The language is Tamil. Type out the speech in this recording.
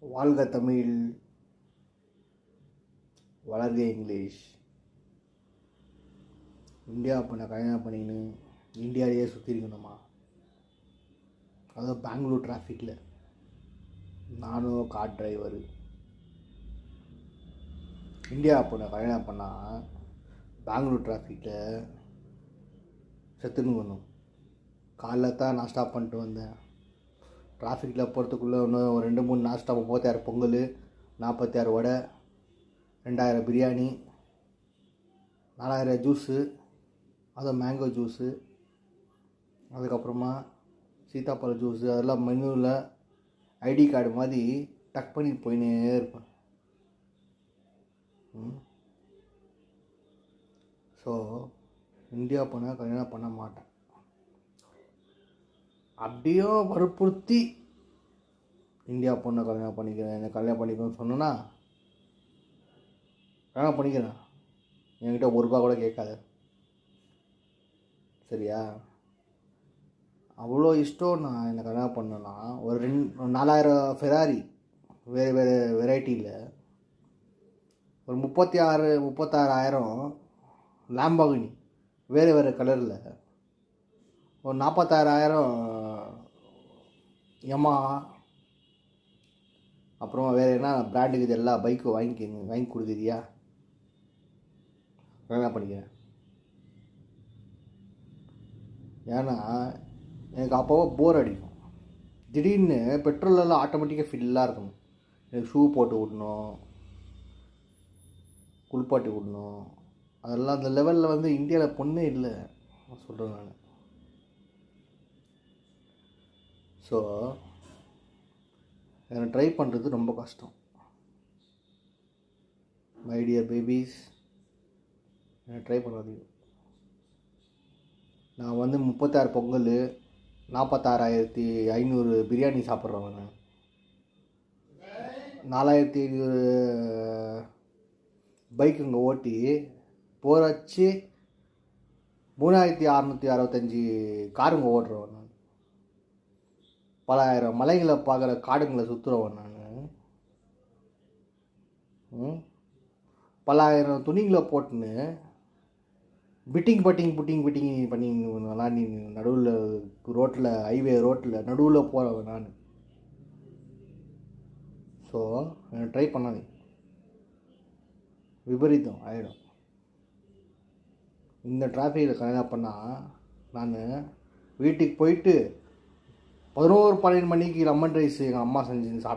வாழ்க தமிழ், வளர்க இங்கிலீஷ். இந்தியா பண்ண கல்யாணம் பண்ணின்னு இந்தியாவிலேயே சுற்றி இருக்கணுமா? அதுவும் பெங்களூர் டிராஃபிக்கில். நானும் கார் டிரைவரு. இந்தியா பொண்ணை கல்யாணம் பண்ணால் பெங்களூர் டிராஃபிக்கில் செத்துன்னு. காலைல தான் நாஸ்டா பண்ணிட்டு வந்தேன். டிராஃபிக்கில் போகிறதுக்குள்ளே இன்னும் ஒரு 2-3 நாஸ்டா, 36 பொங்கல், 46 வடை, 2000 பிரியாணி, 4000 ஜூஸு, அதுவும் மேங்கோ ஜூஸு, அதுக்கப்புறமா சீத்தாப்பழ ஜூஸு, அதெல்லாம் மெனுவில் ஐடி கார்டு மாதிரி டக் பண்ணி போயினே இருப்பேன். ஸோ இந்தியா போனால் கல்யாணம் பண்ண மாட்டேன். அப்படியோ வற்புறுத்தி இந்தியா பொண்ணை கல்யாணம் பண்ணிக்கிறேன், என்னை கல்யாணம் பண்ணிக்கணும்னு சொன்னேன்னா கல்யாணம் பண்ணிக்கிறேன். என்கிட்ட ₹1 கூட கேட்காத, சரியா? அவ்வளோ இஷ்டம். நான் என்னை கல்யாணம் பண்ணேன்னா ஒரு 4000 ஃபெராரி வேறு வேறு வெரைட்டியில், ஒரு 36,000 லாம்போகினி வேறு வேறு கலரில், ஒரு 46,000 யமஹா, அப்புறமா வேறு என்ன பிராண்டுக்கு இது எல்லா பைக்கும் வாங்கி கொடுக்குறியா? என்ன பண்ணிக்கிறேன். ஏன்னா எனக்கு அப்போவோ போர் அடிக்கும். திடீர்னு பெட்ரோலெல்லாம் ஆட்டோமேட்டிக்காக ஃபில்லாக இருக்கணும். எனக்கு ஷூ போட்டு விடணும், குளிப்பாட்டி விடணும். அதெல்லாம் அந்த லெவலில் வந்து இந்தியாவில் பொண்ணே இல்லை சொல்கிறேன் நான். ஸோ எனக்கு ட்ரை பண்ணுறது ரொம்ப கஷ்டம். மை டியர் பேபிஸ், எனக்கு ட்ரை பண்ணாதீங்க. நான் வந்து 36 பொங்கல், 46,500 பிரியாணி சாப்பிட்றவன். நான் 4,500 பைக்குங்க ஓட்டி போராச்சு 3,665 காருங்க ஓட்டுறவன். நான் பல ஆயிரம் மலைகளை பார்க்குற காடுங்களை சுற்றுறவன். நான் பல ஆயிரம் துணிகளை போட்டுன்னு பிட்டிங் பண்ணி நீ நடுவில் ரோட்டில், ஹைவே ரோட்டில் நடுவில் போகிறவன் நான். ஸோ ட்ரை பண்ணாதே, விபரீதம் ஆகிடும். இந்த டிராஃபிக்கில் கல்யாணம் பண்ணால் நான் வீட்டுக்கு போயிட்டு 11-12 மணிக்கு லெமன் ரைஸ் எங்கள் அம்மா செஞ்சு சாப்பிட்டேன்.